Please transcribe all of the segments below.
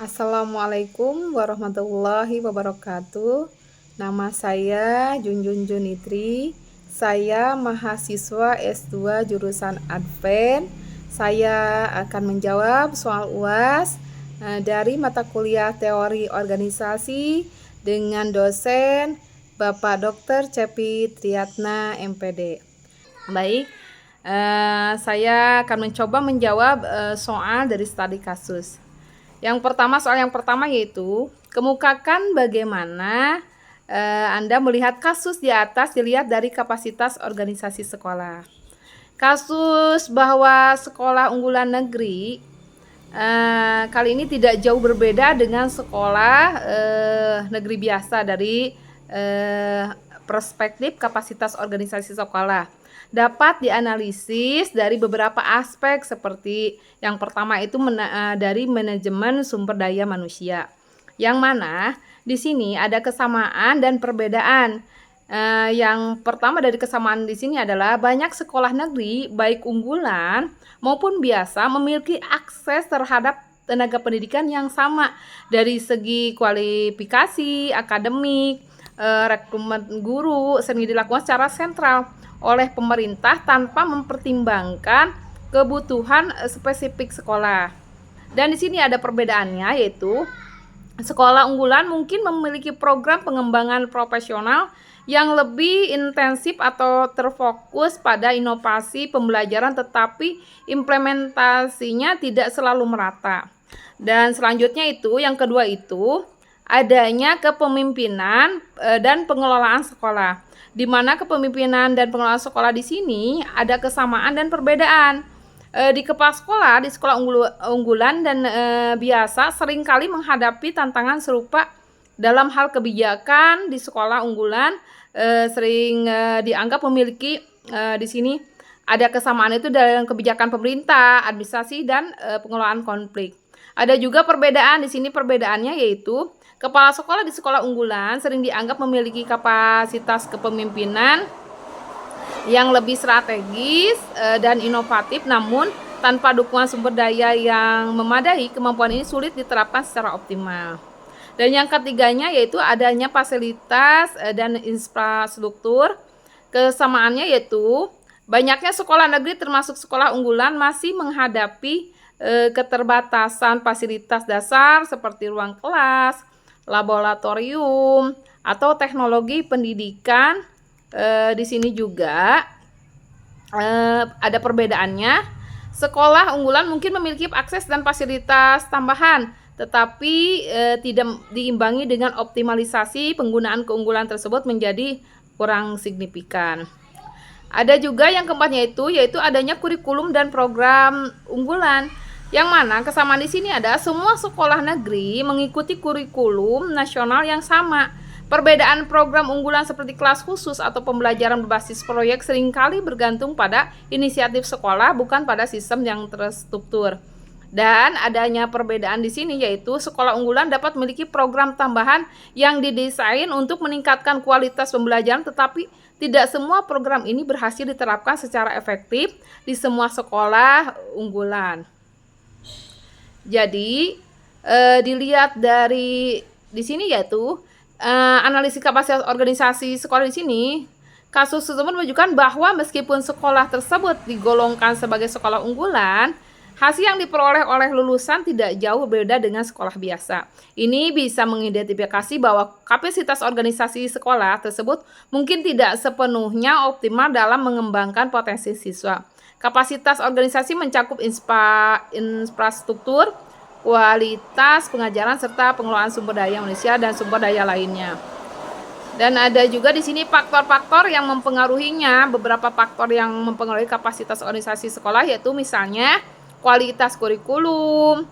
Assalamualaikum warahmatullahi wabarakatuh. Nama saya Junjun Junitri. Saya mahasiswa S2 jurusan Advent. Saya akan menjawab soal UAS dari mata kuliah teori organisasi dengan dosen Bapak Dr. Cepi Triatna MPD. Baik, saya akan mencoba menjawab soal dari studi kasus. Soal yang pertama yaitu kemukakan bagaimana Anda melihat kasus di atas dilihat dari kapasitas organisasi sekolah. Kasus bahwa sekolah unggulan negeri kali ini tidak jauh berbeda dengan sekolah negeri biasa dari perspektif kapasitas organisasi sekolah. Dapat dianalisis dari beberapa aspek seperti yang pertama itu dari manajemen sumber daya manusia. Yang mana di sini ada kesamaan dan perbedaan. Yang pertama dari kesamaan di sini adalah banyak sekolah negeri baik unggulan maupun biasa memiliki akses terhadap tenaga pendidikan yang sama dari segi kualifikasi, akademik, rekrutmen guru sering dilakukan secara sentral oleh pemerintah tanpa mempertimbangkan kebutuhan spesifik sekolah. Dan di sini ada perbedaannya yaitu sekolah unggulan mungkin memiliki program pengembangan profesional yang lebih intensif atau terfokus pada inovasi pembelajaran tetapi implementasinya tidak selalu merata. Dan selanjutnya itu yang kedua itu adanya kepemimpinan dan pengelolaan sekolah, di mana kepemimpinan dan pengelolaan sekolah di sini ada kesamaan dan perbedaan. Di kepala sekolah, di sekolah unggulan dan biasa seringkali menghadapi tantangan serupa dalam hal kebijakan. Di sekolah unggulan sering dianggap memiliki di sini ada kesamaan itu dalam kebijakan pemerintah, administrasi dan pengelolaan konflik. Ada juga perbedaan di sini, perbedaannya yaitu kepala sekolah di sekolah unggulan sering dianggap memiliki kapasitas kepemimpinan yang lebih strategis dan inovatif, namun tanpa dukungan sumber daya yang memadai, kemampuan ini sulit diterapkan secara optimal. Dan yang ketiganya yaitu adanya fasilitas dan infrastruktur. Kesamaannya yaitu banyaknya sekolah negeri termasuk sekolah unggulan masih menghadapi keterbatasan fasilitas dasar seperti ruang kelas, laboratorium, atau teknologi pendidikan. Di sini juga ada perbedaannya. Sekolah unggulan mungkin memiliki akses dan fasilitas tambahan, tetapi tidak diimbangi dengan optimalisasi penggunaan keunggulan tersebut menjadi kurang signifikan. Ada juga yang keempatnya yaitu adanya kurikulum dan program unggulan. Yang mana kesamaan di sini ada semua sekolah negeri mengikuti kurikulum nasional yang sama. Perbedaan program unggulan seperti kelas khusus atau pembelajaran berbasis proyek seringkali bergantung pada inisiatif sekolah, bukan pada sistem yang terstruktur. Dan adanya perbedaan di sini yaitu sekolah unggulan dapat memiliki program tambahan yang didesain untuk meningkatkan kualitas pembelajaran, tetapi tidak semua program ini berhasil diterapkan secara efektif di semua sekolah unggulan. Jadi dilihat dari di sini yaitu analisis kapasitas organisasi sekolah di sini, kasus tersebut menunjukkan bahwa meskipun sekolah tersebut digolongkan sebagai sekolah unggulan, hasil yang diperoleh oleh lulusan tidak jauh berbeda dengan sekolah biasa. Ini bisa mengidentifikasi bahwa kapasitas organisasi sekolah tersebut mungkin tidak sepenuhnya optimal dalam mengembangkan potensi siswa. Kapasitas organisasi mencakup infrastruktur, kualitas pengajaran, serta pengelolaan sumber daya manusia dan sumber daya lainnya. Dan ada juga di sini faktor-faktor yang mempengaruhinya. Beberapa faktor yang mempengaruhi kapasitas organisasi sekolah yaitu misalnya kualitas kurikulum,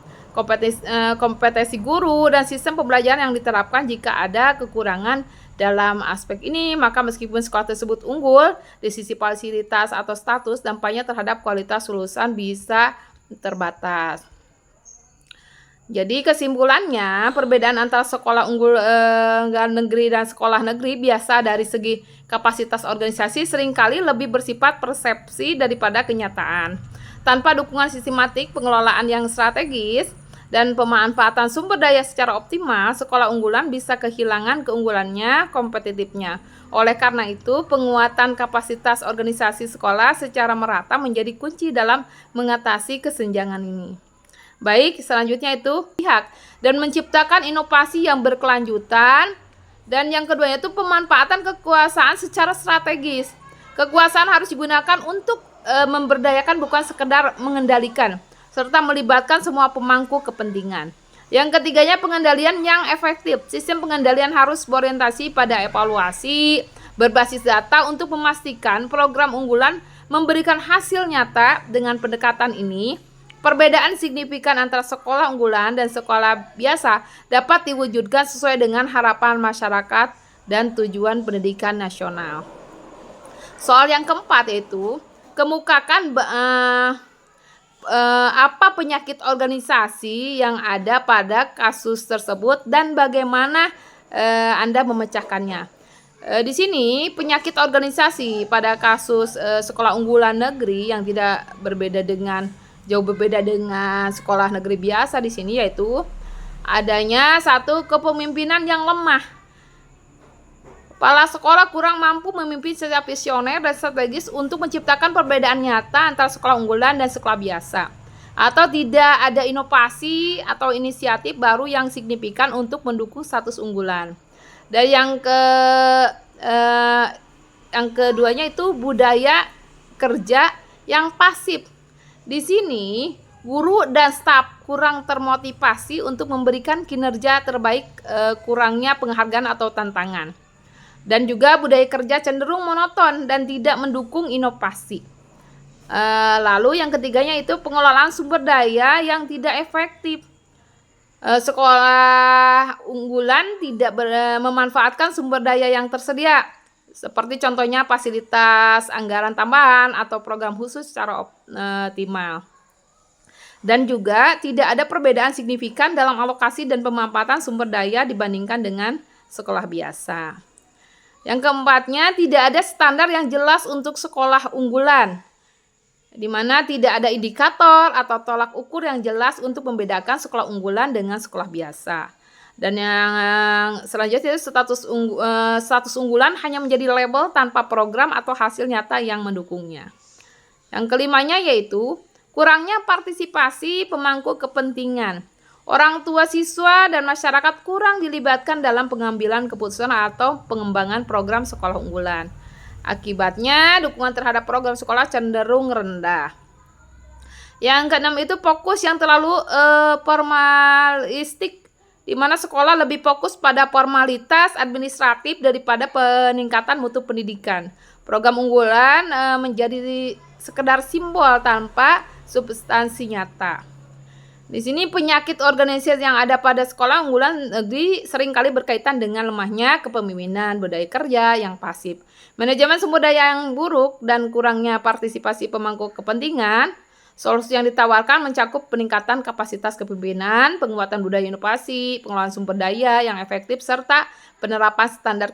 kompetensi guru, dan sistem pembelajaran yang diterapkan. Jika ada kekurangan dalam aspek ini, maka meskipun sekolah tersebut unggul di sisi fasilitas atau status, dampaknya terhadap kualitas lulusan bisa terbatas. Jadi kesimpulannya, perbedaan antara sekolah unggulan negeri dan sekolah negeri biasa dari segi kapasitas organisasi seringkali lebih bersifat persepsi daripada kenyataan. Tanpa dukungan sistematik pengelolaan yang strategis, dan pemanfaatan sumber daya secara optimal, sekolah unggulan bisa kehilangan keunggulannya kompetitifnya. Oleh karena itu, penguatan kapasitas organisasi sekolah secara merata menjadi kunci dalam mengatasi kesenjangan ini. Baik, selanjutnya itu pihak dan menciptakan inovasi yang berkelanjutan. Dan yang keduanya itu pemanfaatan kekuasaan secara strategis. Kekuasaan harus digunakan untuk memberdayakan, bukan sekedar mengendalikan, serta melibatkan semua pemangku kepentingan. Yang ketiganya pengendalian yang efektif. Sistem pengendalian harus berorientasi pada evaluasi berbasis data untuk memastikan program unggulan memberikan hasil nyata. Dengan pendekatan ini, perbedaan signifikan antara sekolah unggulan dan sekolah biasa dapat diwujudkan sesuai dengan harapan masyarakat dan tujuan pendidikan nasional. Soal yang keempat yaitu kemukakan apa penyakit organisasi yang ada pada kasus tersebut dan bagaimana Anda memecahkannya. Di sini penyakit organisasi pada kasus sekolah unggulan negeri yang jauh berbeda dengan sekolah negeri biasa di sini, yaitu adanya satu, kepemimpinan yang lemah. Kepala sekolah kurang mampu memimpin secara visioner dan strategis untuk menciptakan perbedaan nyata antara sekolah unggulan dan sekolah biasa. Atau tidak ada inovasi atau inisiatif baru yang signifikan untuk mendukung status unggulan. Dan yang keduanya itu budaya kerja yang pasif. Di sini guru dan staf kurang termotivasi untuk memberikan kinerja terbaik, kurangnya penghargaan atau tantangan. Dan juga budaya kerja cenderung monoton dan tidak mendukung inovasi. Lalu yang ketiganya itu pengelolaan sumber daya yang tidak efektif. Sekolah unggulan tidak memanfaatkan sumber daya yang tersedia, seperti contohnya fasilitas, anggaran tambahan, atau program khusus secara optimal. Dan juga tidak ada perbedaan signifikan dalam alokasi dan pemanfaatan sumber daya dibandingkan dengan sekolah biasa. Yang keempatnya, tidak ada standar yang jelas untuk sekolah unggulan, di mana tidak ada indikator atau tolak ukur yang jelas untuk membedakan sekolah unggulan dengan sekolah biasa. Dan yang selanjutnya, status unggulan hanya menjadi label tanpa program atau hasil nyata yang mendukungnya. Yang kelimanya yaitu kurangnya partisipasi pemangku kepentingan. Orang tua siswa dan masyarakat kurang dilibatkan dalam pengambilan keputusan atau pengembangan program sekolah unggulan. Akibatnya, dukungan terhadap program sekolah cenderung rendah. Yang keenam itu fokus yang terlalu formalistik, di mana sekolah lebih fokus pada formalitas administratif daripada peningkatan mutu pendidikan. Program unggulan menjadi sekedar simbol tanpa substansi nyata. Di sini penyakit organisasi yang ada pada sekolah unggulan negeri seringkali berkaitan dengan lemahnya kepemimpinan, budaya kerja yang pasif, manajemen sumber daya yang buruk, dan kurangnya partisipasi pemangku kepentingan. Solusi yang ditawarkan mencakup peningkatan kapasitas kepemimpinan, penguatan budaya inovasi, pengelolaan sumber daya yang efektif, serta penerapan standar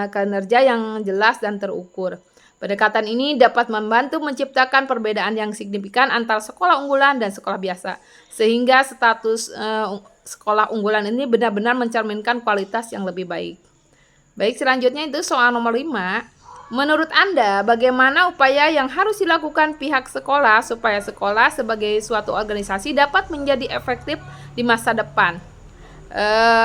kinerja yang jelas dan terukur. Pendekatan ini dapat membantu menciptakan perbedaan yang signifikan antara sekolah unggulan dan sekolah biasa, sehingga status sekolah unggulan ini benar-benar mencerminkan kualitas yang lebih baik. Baik, selanjutnya itu soal nomor 5. Menurut Anda, bagaimana upaya yang harus dilakukan pihak sekolah supaya sekolah sebagai suatu organisasi dapat menjadi efektif di masa depan?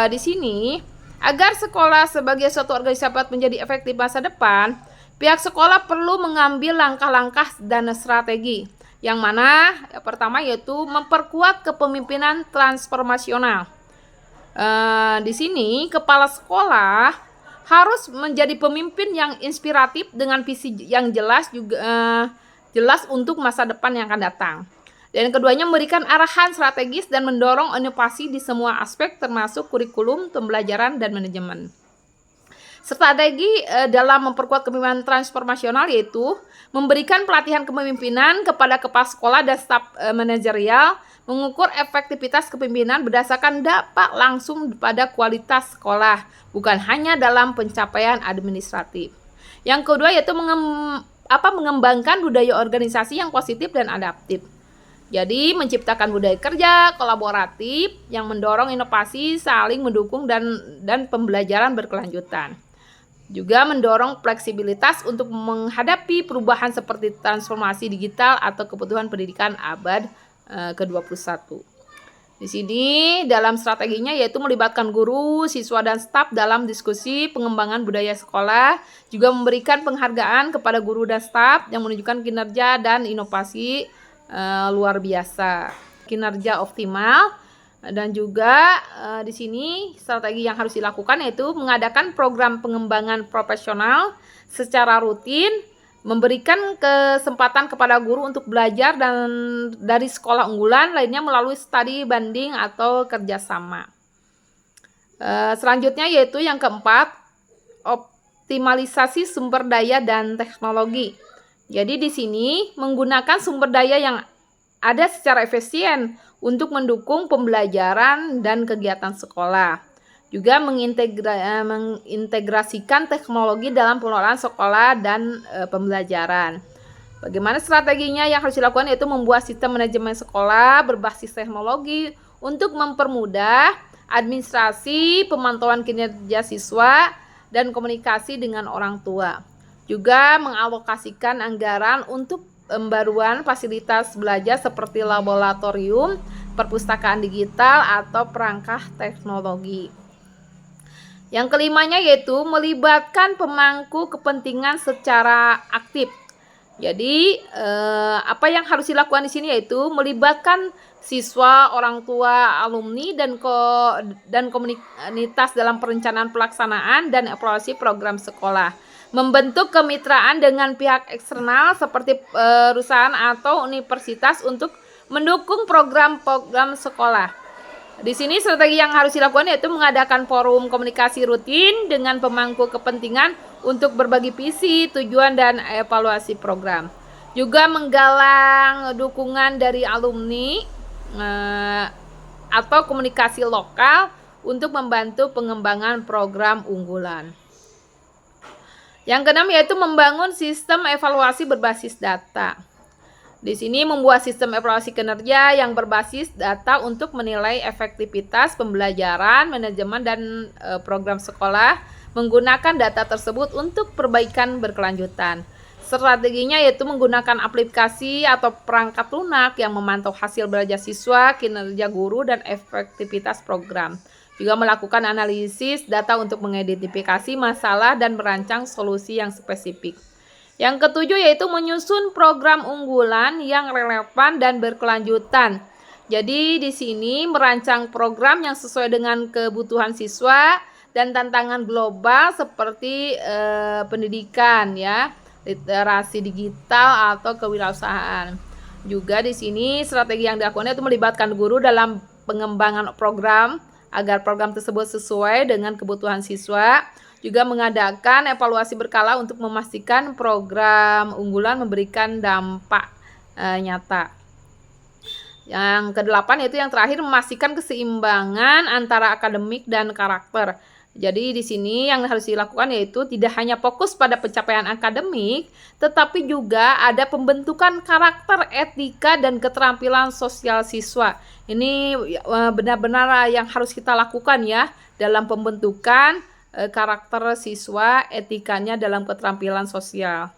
Di sini, agar sekolah sebagai suatu organisasi dapat menjadi efektif masa depan, pihak sekolah perlu mengambil langkah-langkah dan strategi, yang mana yang pertama yaitu memperkuat kepemimpinan transformasional. Di sini kepala sekolah harus menjadi pemimpin yang inspiratif dengan visi yang jelas jelas untuk masa depan yang akan datang. Dan keduanya memberikan arahan strategis dan mendorong inovasi di semua aspek termasuk kurikulum, pembelajaran, dan manajemen. Strategi dalam memperkuat kepemimpinan transformasional yaitu memberikan pelatihan kepemimpinan kepada kepala sekolah dan staf manajerial, mengukur efektivitas kepemimpinan berdasarkan dampak langsung pada kualitas sekolah, bukan hanya dalam pencapaian administratif. Yang kedua yaitu mengembangkan budaya organisasi yang positif dan adaptif. Jadi menciptakan budaya kerja kolaboratif yang mendorong inovasi, saling mendukung dan pembelajaran berkelanjutan. Juga mendorong fleksibilitas untuk menghadapi perubahan seperti transformasi digital atau kebutuhan pendidikan abad ke-21. Di sini dalam strateginya yaitu melibatkan guru, siswa, dan staf dalam diskusi pengembangan budaya sekolah, juga memberikan penghargaan kepada guru dan staf yang menunjukkan kinerja dan inovasi luar biasa, kinerja optimal. Dan juga di sini strategi yang harus dilakukan yaitu mengadakan program pengembangan profesional secara rutin, memberikan kesempatan kepada guru untuk belajar dan dari sekolah unggulan lainnya melalui studi banding atau kerjasama. Selanjutnya yaitu yang keempat, optimalisasi sumber daya dan teknologi. Jadi di sini menggunakan sumber daya yang ada secara efisien untuk mendukung pembelajaran dan kegiatan sekolah. Juga mengintegrasikan teknologi dalam pengelolaan sekolah dan pembelajaran. Bagaimana strateginya yang harus dilakukan yaitu membuat sistem manajemen sekolah berbasis teknologi untuk mempermudah administrasi, pemantauan kinerja siswa, dan komunikasi dengan orang tua. Juga mengalokasikan anggaran untuk pembaruan fasilitas belajar seperti laboratorium, perpustakaan digital, atau perangkat teknologi. Yang kelimanya yaitu melibatkan pemangku kepentingan secara aktif. Jadi apa yang harus dilakukan di sini yaitu melibatkan siswa, orang tua, alumni, dan komunitas dalam perencanaan pelaksanaan dan evaluasi program sekolah. Membentuk kemitraan dengan pihak eksternal seperti perusahaan atau universitas untuk mendukung program-program sekolah. Di sini strategi yang harus dilakukan yaitu mengadakan forum komunikasi rutin dengan pemangku kepentingan untuk berbagi visi, tujuan, dan evaluasi program. Juga menggalang dukungan dari alumni atau komunikasi lokal untuk membantu pengembangan program unggulan. Yang keenam yaitu membangun sistem evaluasi berbasis data. Di sini membuat sistem evaluasi kinerja yang berbasis data untuk menilai efektivitas pembelajaran, manajemen, dan program sekolah menggunakan data tersebut untuk perbaikan berkelanjutan. Strateginya yaitu menggunakan aplikasi atau perangkat lunak yang memantau hasil belajar siswa, kinerja guru, dan efektivitas program. Juga melakukan analisis data untuk mengidentifikasi masalah dan merancang solusi yang spesifik. Yang ketujuh yaitu menyusun program unggulan yang relevan dan berkelanjutan. Jadi di sini merancang program yang sesuai dengan kebutuhan siswa dan tantangan global seperti pendidikan, ya, literasi digital atau kewirausahaan. Juga di sini strategi yang dilakukan itu melibatkan guru dalam pengembangan program agar program tersebut sesuai dengan kebutuhan siswa. Juga mengadakan evaluasi berkala untuk memastikan program unggulan memberikan dampak nyata. Yang kedelapan yaitu yang terakhir, memastikan keseimbangan antara akademik dan karakter. Jadi di sini yang harus dilakukan yaitu tidak hanya fokus pada pencapaian akademik, tetapi juga ada pembentukan karakter, etika, dan keterampilan sosial siswa. Ini benar-benar yang harus kita lakukan ya dalam pembentukan karakter siswa, etikanya dalam keterampilan sosial.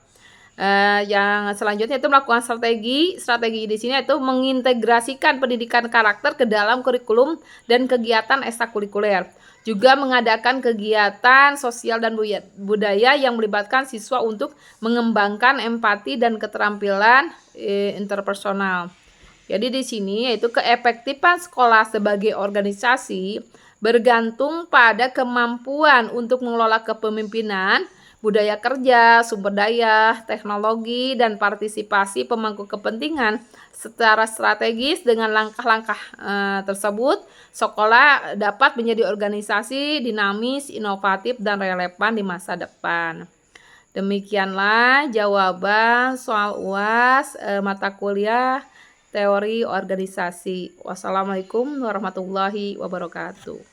Yang selanjutnya itu melakukan strategi di sini itu mengintegrasikan pendidikan karakter ke dalam kurikulum dan kegiatan ekstrakurikuler. Juga mengadakan kegiatan sosial dan budaya yang melibatkan siswa untuk mengembangkan empati dan keterampilan interpersonal. Jadi di sini yaitu keefektifan sekolah sebagai organisasi bergantung pada kemampuan untuk mengelola kepemimpinan, budaya kerja, sumber daya, teknologi, dan partisipasi pemangku kepentingan secara strategis. Dengan langkah-langkah tersebut, sekolah dapat menjadi organisasi dinamis, inovatif, dan relevan di masa depan. Demikianlah jawaban soal UAS mata kuliah teori organisasi. Wassalamualaikum warahmatullahi wabarakatuh.